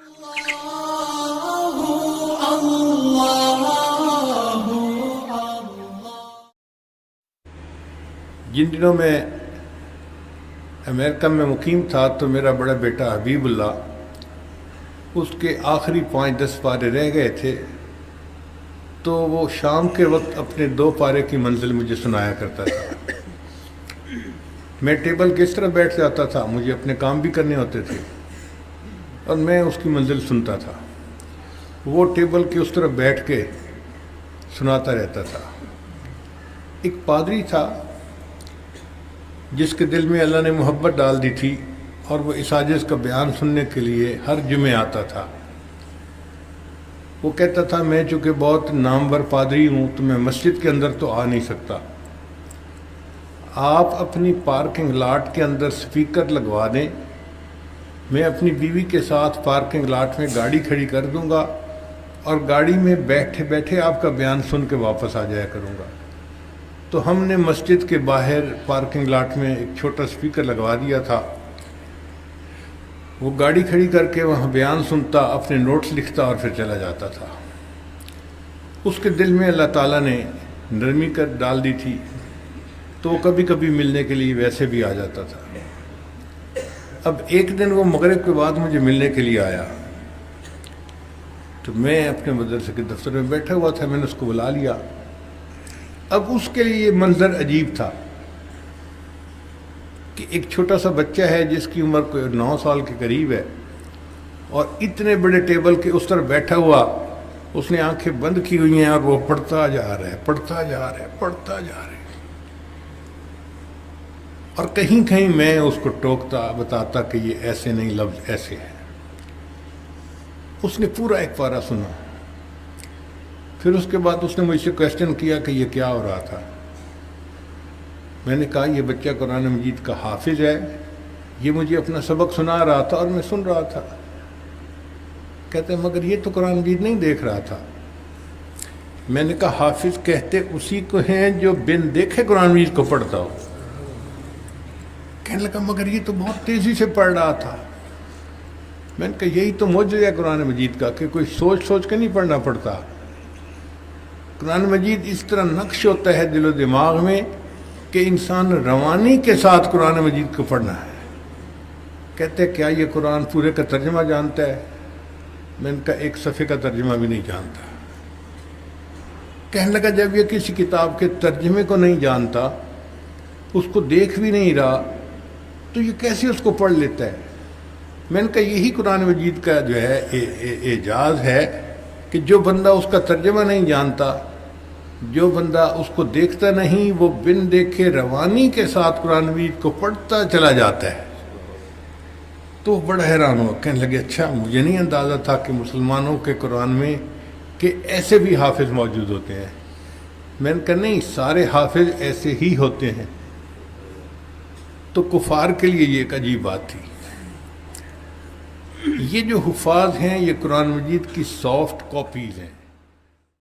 جن دنوں میں امریکہ میں مقیم تھا تو میرا بڑا بیٹا حبیب اللہ اس کے آخری 5-10 پارے رہ گئے تھے، تو وہ شام کے وقت اپنے 2 پارے کی منزل مجھے سنایا کرتا تھا۔ میں ٹیبل کے اس طرح بیٹھ جاتا تھا، مجھے اپنے کام بھی کرنے ہوتے تھے اور میں اس کی منزل سنتا تھا، وہ ٹیبل کے اس طرح بیٹھ کے سناتا رہتا تھا۔ ایک پادری تھا جس کے دل میں اللہ نے محبت ڈال دی تھی، اور وہ اس عاجز کا بیان سننے کے لیے ہر جمعے آتا تھا۔ وہ کہتا تھا میں چونکہ بہت نامور پادری ہوں تو میں مسجد کے اندر تو آ نہیں سکتا، آپ اپنی پارکنگ لاٹ کے اندر سپیکر لگوا دیں، میں اپنی بیوی کے ساتھ پارکنگ لاٹ میں گاڑی کھڑی کر دوں گا اور گاڑی میں بیٹھے بیٹھے آپ کا بیان سن کے واپس آ جایا کروں گا۔ تو ہم نے مسجد کے باہر پارکنگ لاٹ میں ایک چھوٹا سپیکر لگوا دیا تھا، وہ گاڑی کھڑی کر کے وہاں بیان سنتا، اپنے نوٹس لکھتا اور پھر چلا جاتا تھا۔ اس کے دل میں اللہ تعالیٰ نے نرمی کر ڈال دی تھی، تو وہ کبھی کبھی ملنے کے لیے ویسے بھی آ جاتا تھا۔ اب ایک دن وہ مغرب کے بعد مجھے ملنے کے لیے آیا، تو میں اپنے مدرسے کے دفتر میں بیٹھا ہوا تھا، میں نے اس کو بلا لیا۔ اب اس کے لیے یہ منظر عجیب تھا کہ ایک چھوٹا سا بچہ ہے جس کی عمر کوئی 9 سال کے قریب ہے، اور اتنے بڑے ٹیبل کے اس طرح بیٹھا ہوا، اس نے آنکھیں بند کی ہوئی ہیں اور وہ پڑھتا جا رہا ہے، پڑھتا جا رہا ہے، پڑھتا جا رہا ہے، اور کہیں کہیں میں اس کو ٹوکتا، بتاتا کہ یہ ایسے نہیں، لفظ ایسے ہیں۔ اس نے پورا ایک پارہ سنا، پھر اس کے بعد اس نے مجھ سے کویسچن کیا کہ یہ کیا ہو رہا تھا۔ میں نے کہا یہ بچہ قرآن مجید کا حافظ ہے، یہ مجھے اپنا سبق سنا رہا تھا اور میں سن رہا تھا۔ کہتے ہیں مگر یہ تو قرآن مجید نہیں دیکھ رہا تھا۔ میں نے کہا حافظ کہتے اسی کو ہیں جو بن دیکھے قرآن مجید کو پڑھتا ہو۔ کہنے لگا مگر یہ تو بہت تیزی سے پڑھ رہا تھا۔ میں نے کہا یہی تو معجزہ ہے قرآن مجید کا کہ کوئی سوچ سوچ کے نہیں پڑھنا پڑتا، قرآن مجید اس طرح نقش ہوتا ہے دل و دماغ میں کہ انسان روانی کے ساتھ قرآن مجید کو پڑھنا ہے۔ کہتے کیا یہ قرآن پورے کا ترجمہ جانتا ہے؟ میں نے کہا ایک صفحے کا ترجمہ بھی نہیں جانتا۔ کہنے لگا جب یہ کسی کتاب کے ترجمے کو نہیں جانتا، اس کو دیکھ بھی نہیں رہا، تو یہ کیسے اس کو پڑھ لیتا ہے؟ میں نے کہا یہی قرآن مجید کا جو ہے اعجاز ہے کہ جو بندہ اس کا ترجمہ نہیں جانتا، جو بندہ اس کو دیکھتا نہیں، وہ بن دیکھے روانی کے ساتھ قرآن مجید کو پڑھتا چلا جاتا ہے۔ تو بڑا حیران ہوا، کہنے لگے اچھا مجھے نہیں اندازہ تھا کہ مسلمانوں کے قرآن میں کہ ایسے بھی حافظ موجود ہوتے ہیں۔ میں نے کہا نہیں، سارے حافظ ایسے ہی ہوتے ہیں۔ تو کفار کے لیے یہ ایک عجیب بات تھی۔ یہ جو حفاظ ہیں یہ قرآن مجید کی سافٹ کاپیز ہیں۔